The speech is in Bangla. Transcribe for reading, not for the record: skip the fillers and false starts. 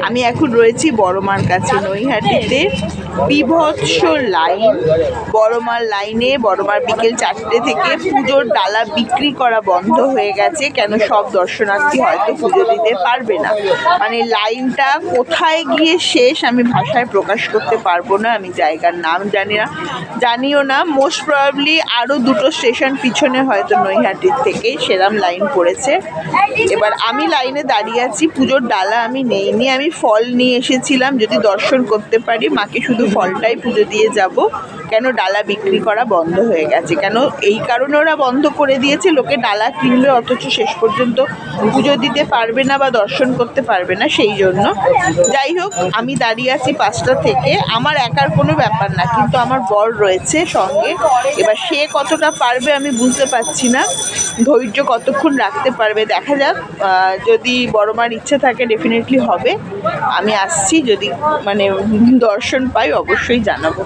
আমি এখন রয়েছি বড়মার কাছে নৈহাটিতে। বিভৎস লাইন, বড়মার লাইনে। বড়মার বিকেল 4টে থেকে পুজোর ডালা বিক্রি করা বন্ধ হয়ে গেছে, কেন সব দর্শনার্থী হয়তো পুজো দিতে পারবে না। মানে লাইনটা কোথায় গিয়ে শেষ আমি ভাষায় প্রকাশ করতে পারবো না। আমি জায়গার নাম জানিও না। মোস্ট প্রবাবলি আরও 2টো স্টেশন পিছনে হয়তো নৈহাটির থেকেই সেরাম লাইন পড়েছে। এবার আমি লাইনে দাঁড়িয়ে আছি, পুজোর ডালা আমি নেইনি, আমি ফল নিয়ে এসেছিলাম যদি দর্শন করতে পারি। মাকে শুধু ফলটাই পুজো দিয়ে যাব, কেন ডালা বিক্রি করা বন্ধ হয়ে গেছে। কেন এই কারণে ওরা বন্ধ করে দিয়েছে, লোকে ডালা কিনবে অথচ শেষ পর্যন্ত পুজো দিতে পারবে না বা দর্শন করতে পারবে না, সেই জন্য। যাই হোক, আমি দাঁড়িয়ে আছি 5টা থেকে। আমার একার কোনো ব্যাপার না, কিন্তু আমার বর রয়েছে সঙ্গে। এবার সে কতটা পারবে আমি বুঝতে পারছি না, ধৈর্য কতক্ষণ রাখতে পারবে দেখা যাক। যদি বড়মার ইচ্ছে থাকে ডেফিনেটলি হবে। আমি আসছি, যদি মানে দর্শন পাই অবশ্যই জানাবো।